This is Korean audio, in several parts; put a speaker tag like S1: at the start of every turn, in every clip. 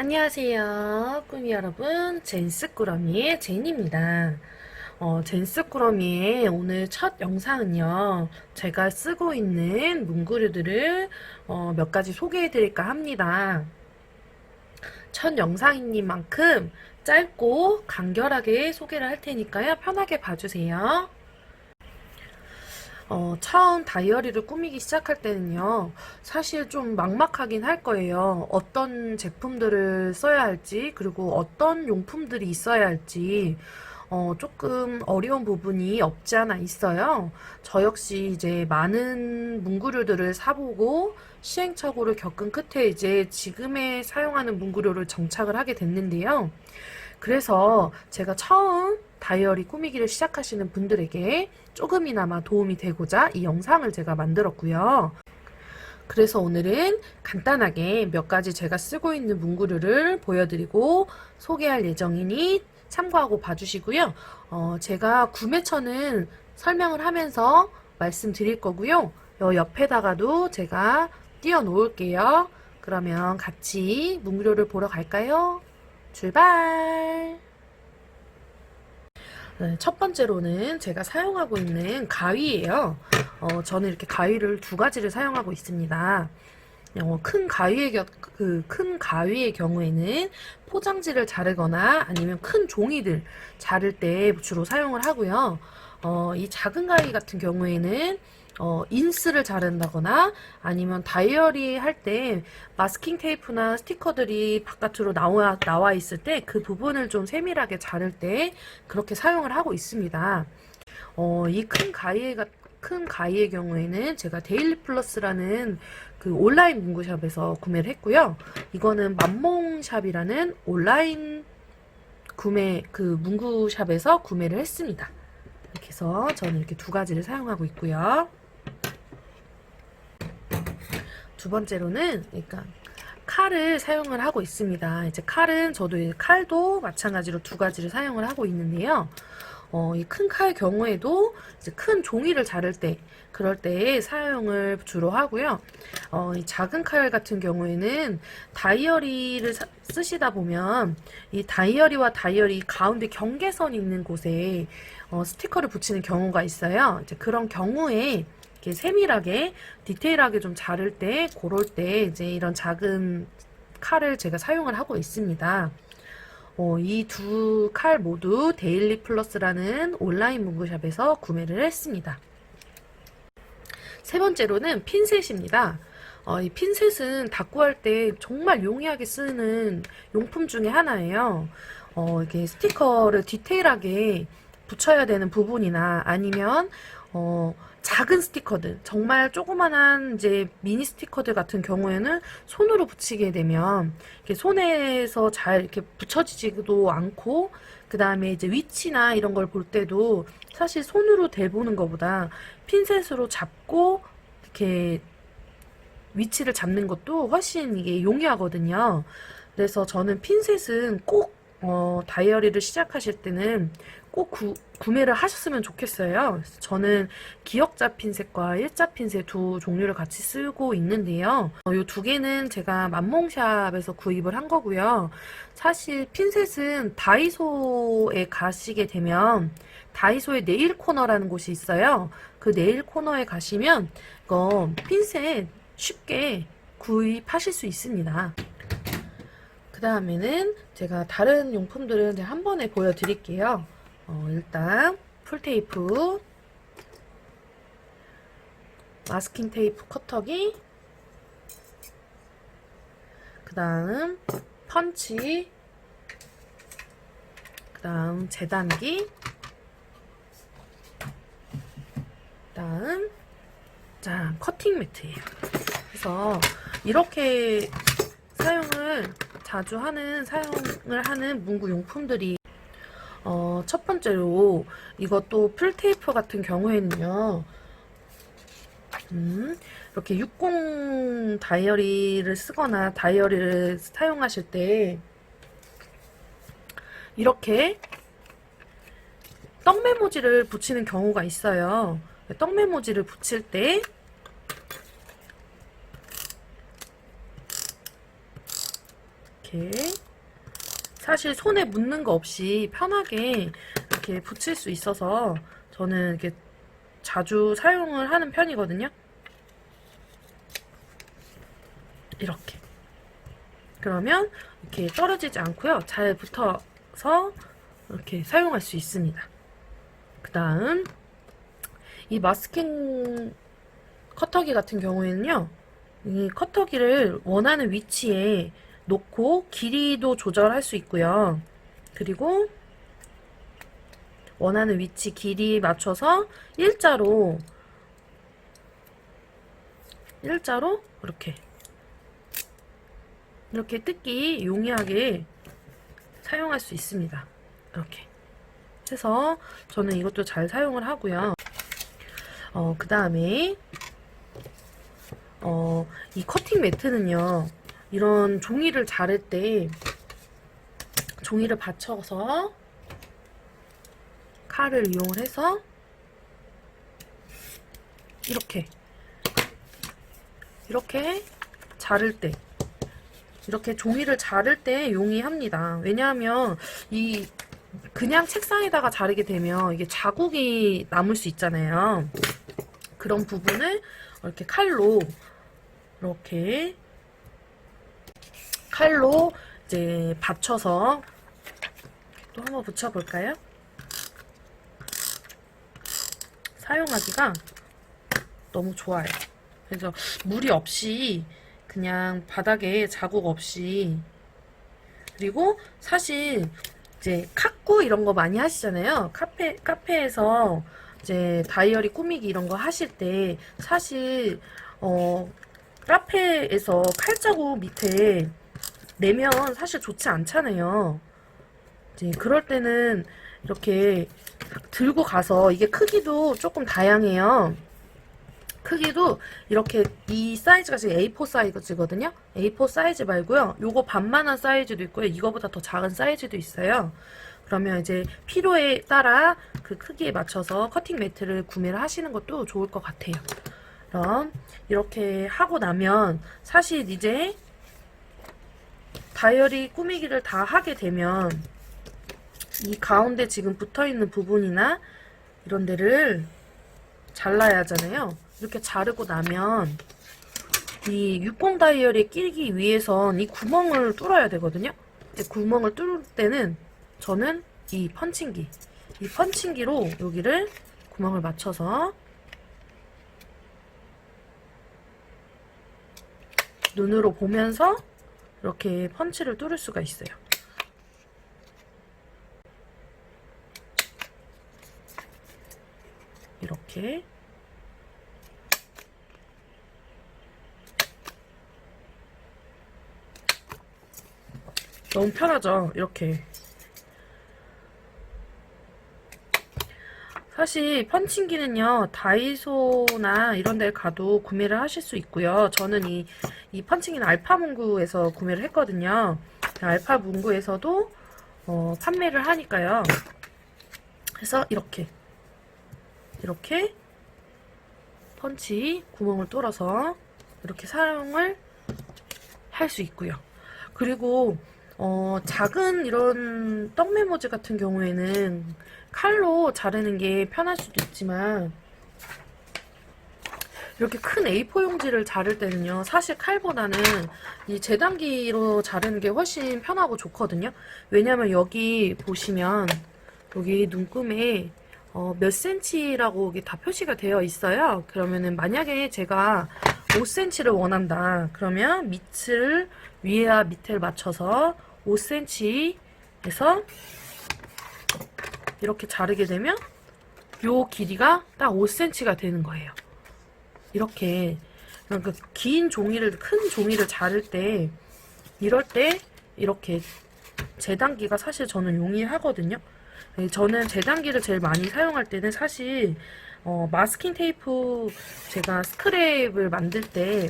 S1: 안녕하세요, 꾸미 여러분. 젠스꾸러미의 제인입니다. 젠스꾸러미의 오늘 첫 영상은요, 제가 쓰고 있는 문구류들을 몇 가지 소개해 드릴까 합니다. 첫 영상이니만큼 짧고 간결하게 소개를 할 테니까요, 편하게 봐주세요. 처음 다이어리를 꾸미기 시작할 때는요, 사실 좀 막막하긴 할 거예요. 어떤 제품들을 써야 할지, 그리고 어떤 용품들이 있어야 할지, 조금 어려운 부분이 없지 않아 있어요. 저 역시 이제 많은 문구류들을 사보고 시행착오를 겪은 끝에 이제 지금의 사용하는 문구류를 정착을 하게 됐는데요. 그래서 제가 처음 다이어리 꾸미기를 시작하시는 분들에게 조금이나마 도움이 되고자 이 영상을 제가 만들었고요. 그래서 오늘은 간단하게 몇 가지 제가 쓰고 있는 문구류를 보여드리고 소개할 예정이니 참고하고 봐주시고요. 제가 구매처는 설명을 하면서 말씀드릴 거고요. 옆에다가도 제가 띄워 놓을게요. 그러면 같이 문구류를 보러 갈까요? 출발! 네, 첫 번째로는 제가 사용하고 있는 가위예요. 저는 이렇게 가위를 두 가지를 사용하고 있습니다. 큰 가위의 경우에는 포장지를 자르거나 아니면 큰 종이들 자를 때 주로 사용을 하고요. 이 작은 가위 같은 경우에는 인스를 자른다거나 아니면 다이어리 할 때 마스킹 테이프나 스티커들이 바깥으로 나와 있을 때 그 부분을 좀 세밀하게 자를 때 그렇게 사용을 하고 있습니다. 이 큰 가위의 경우에는 제가 데일리 플러스라는 그 온라인 문구샵에서 구매를 했고요. 이거는 맘몽샵이라는 온라인 문구샵에서 구매를 했습니다. 이렇게 해서 저는 이렇게 두 가지를 사용하고 있고요. 두 번째로는 그러니까 칼을 사용을 하고 있습니다. 이제 저도 칼도 마찬가지로 두 가지를 사용을 하고 있는데요. 이 큰 칼 경우에도 이제 큰 종이를 자를 때 그럴 때 사용을 주로 하고요. 이 작은 칼 같은 경우에는 다이어리를 쓰시다 보면 이 다이어리와 다이어리 가운데 경계선이 있는 곳에 스티커를 붙이는 경우가 있어요. 이제 그런 경우에 이렇게 세밀하게 디테일하게 좀 자를 때 그럴 때 이제 이런 작은 칼을 제가 사용을 하고 있습니다. 이 두 칼 모두 데일리 플러스라는 온라인 문구샵에서 구매를 했습니다. 세 번째로는 핀셋입니다. 이 핀셋은 다꾸할 때 정말 용이하게 쓰는 용품 중에 하나예요. 이렇게 스티커를 디테일하게 붙여야 되는 부분이나 아니면 작은 스티커들, 정말 조그만한 이제 미니 스티커들 같은 경우에는 손으로 붙이게 되면 이렇게 손에서 잘 이렇게 붙여지지도 않고, 그 다음에 이제 위치나 이런 걸 볼 때도 사실 손으로 대보는 것보다 핀셋으로 잡고 이렇게 위치를 잡는 것도 훨씬 이게 용이하거든요. 그래서 저는 핀셋은 꼭 다이어리를 시작하실 때는 꼭 구매를 하셨으면 좋겠어요. 그래서 저는 기역자 핀셋과 일자 핀셋 두 종류를 같이 쓰고 있는데요. 이 두 개는 제가 맘몽샵에서 구입을 한 거고요. 사실 핀셋은 다이소에 가시게 되면 다이소의 네일 코너라는 곳이 있어요. 그 네일 코너에 가시면 이거 핀셋 쉽게 구입하실 수 있습니다. 그 다음에는 제가 다른 용품들은 한 번에 보여드릴게요. 일단 풀테이프, 마스킹 테이프 커터기, 그 다음 펀치, 그 다음 재단기, 그 다음 커팅 매트예요. 그래서 이렇게 사용을 하는 문구 용품들이 첫 번째로 이것도 풀테이프 같은 경우에는요. 이렇게 60 다이어리를 쓰거나 다이어리를 사용하실 때 이렇게 떡 메모지를 붙이는 경우가 있어요. 떡 메모지를 붙일 때 이렇게 사실 손에 묻는 거 없이 편하게 이렇게 붙일 수 있어서 저는 이렇게 자주 사용을 하는 편이거든요. 이렇게. 그러면 이렇게 떨어지지 않고요. 잘 붙어서 이렇게 사용할 수 있습니다. 그 다음 이 마스킹 커터기 같은 경우에는요. 이 커터기를 원하는 위치에 놓고 길이도 조절할 수 있고요. 그리고 원하는 위치 길이 맞춰서 일자로 이렇게 뜯기 용이하게 사용할 수 있습니다. 이렇게 해서 저는 이것도 잘 사용을 하고요. 그 다음에 이 커팅 매트는요, 이런 종이를 자를 때 종이를 받쳐서 칼을 이용을 해서 이렇게 자를 때, 이렇게 종이를 자를 때 용이합니다. 왜냐하면 이 그냥 책상에다가 자르게 되면 이게 자국이 남을 수 있잖아요. 그런 부분을 이렇게 칼로 이제 받쳐서 또 한번 붙여볼까요? 사용하기가 너무 좋아요. 그래서 무리 없이 그냥 바닥에 자국 없이, 그리고 사실 이제 카꾸 이런 거 많이 하시잖아요. 카페에서 이제 다이어리 꾸미기 이런 거 하실 때 사실 카페에서 칼자국 밑에 내면 사실 좋지 않잖아요. 이제 그럴 때는 이렇게 들고 가서, 이게 크기도 조금 다양해요. 크기도 이렇게 이 사이즈가 지금 A4 사이즈거든요. A4 사이즈 말고요. 요거 반만한 사이즈도 있고요. 이거보다 더 작은 사이즈도 있어요. 그러면 이제 필요에 따라 그 크기에 맞춰서 커팅 매트를 구매를 하시는 것도 좋을 것 같아요. 그럼 이렇게 하고 나면 사실 이제 다이어리 꾸미기를 다 하게 되면 이 가운데 지금 붙어있는 부분이나 이런 데를 잘라야 하잖아요. 이렇게 자르고 나면 이 60 다이어리에 끼기 위해선 이 구멍을 뚫어야 되거든요. 이 구멍을 뚫을 때는 저는 이 펀칭기로 여기를 구멍을 맞춰서 눈으로 보면서 이렇게 펀치를 뚫을 수가 있어요. 이렇게 너무 편하죠? 이렇게. 사실 펀칭기는요, 다이소나 이런 데 가도 구매를 하실 수 있고요. 저는 이 펀칭기는 알파문구에서 구매를 했거든요. 알파문구에서도 판매를 하니까요. 그래서 이렇게 펀치 구멍을 뚫어서 이렇게 사용을 할 수 있고요. 그리고 작은 이런 떡메모지 같은 경우에는 칼로 자르는 게 편할 수도 있지만, 이렇게 큰 A4 용지를 자를 때는요, 사실 칼보다는 이 재단기로 자르는 게 훨씬 편하고 좋거든요. 왜냐면 여기 보시면 여기 눈금에 몇 cm라고 여기 다 표시가 되어 있어요. 그러면은 만약에 제가 5cm를 원한다. 그러면 밑을 위에와 밑을 맞춰서 5cm에서 이렇게 자르게 되면 요 길이가 딱 5cm가 되는 거예요. 이렇게 그러니까 긴 종이를, 큰 종이를 자를 때, 이럴 때 이렇게 재단기가 사실 저는 용이하거든요. 저는 재단기를 제일 많이 사용할 때는 사실 마스킹 테이프, 제가 스크랩을 만들 때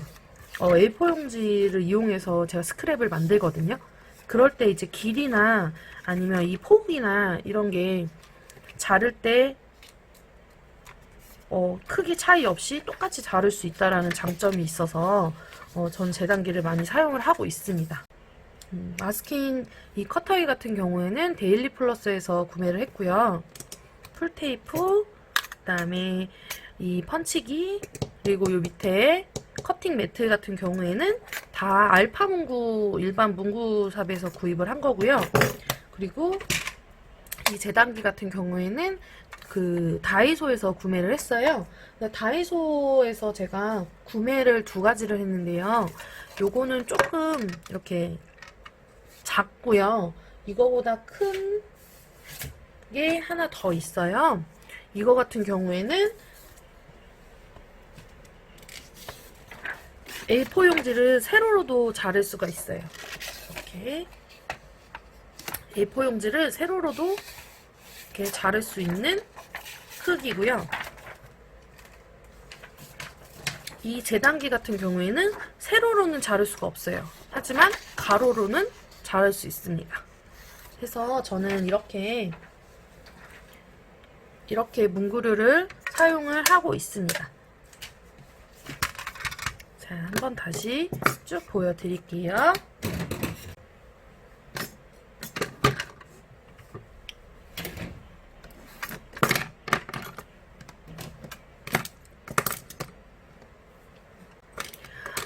S1: A4 용지를 이용해서 제가 스크랩을 만들거든요. 그럴 때 이제 길이나 아니면 이 폭이나 이런 게 자를 때 크기 차이 없이 똑같이 자를 수 있다라는 장점이 있어서 전 재단기를 많이 사용을 하고 있습니다. 마스킹 이 커터기 같은 경우에는 데일리 플러스에서 구매를 했고요. 풀테이프, 그다음에 이 펀치기, 그리고 요 밑에 커팅 매트 같은 경우에는 다 알파 문구 일반 문구샵에서 구입을 한 거고요. 그리고 이 재단기 같은 경우에는 그 다이소에서 구매를 했어요. 다이소에서 제가 구매를 두 가지를 했는데요. 요거는 조금 이렇게 작고요. 이거보다 큰 게 하나 더 있어요. 이거 같은 경우에는 A4 용지를 세로로도 자를 수가 있어요. 이렇게 A4 용지를 세로로도 이렇게 자를 수 있는 크기고요. 이 재단기 같은 경우에는 세로로는 자를 수가 없어요. 하지만 가로로는 자를 수 있습니다. 그래서 저는 이렇게 문구류를 사용을 하고 있습니다. 자, 한번 다시 쭉 보여드릴게요.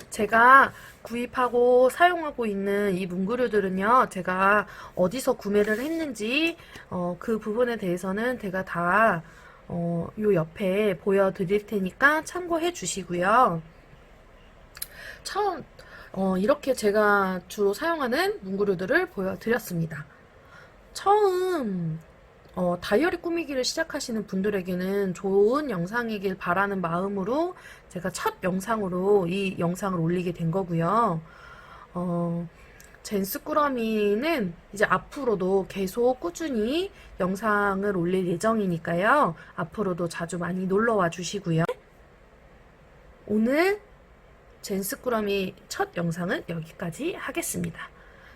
S1: 제가 구입하고 사용하고 있는 이 문구류들은요, 제가 어디서 구매를 했는지 그 부분에 대해서는 제가 다 요 옆에 보여드릴 테니까 참고해 주시고요. 처음 이렇게 제가 주로 사용하는 문구류들을 보여드렸습니다. 처음 다이어리 꾸미기를 시작하시는 분들에게는 좋은 영상이길 바라는 마음으로 제가 첫 영상으로 이 영상을 올리게 된 거고요. 젠스꾸러미는 이제 앞으로도 계속 꾸준히 영상을 올릴 예정이니까요. 앞으로도 자주 많이 놀러와 주시고요. 오늘 젠스꾸러미 첫 영상은 여기까지 하겠습니다.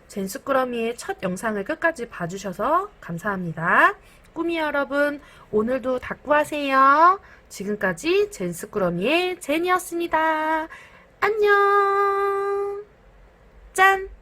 S1: 젠스꾸러미의 첫 영상을 끝까지 봐주셔서 감사합니다. 꾸미 여러분, 오늘도 닭구하세요. 지금까지 젠스꾸러미의 제니였습니다. 안녕. 짠!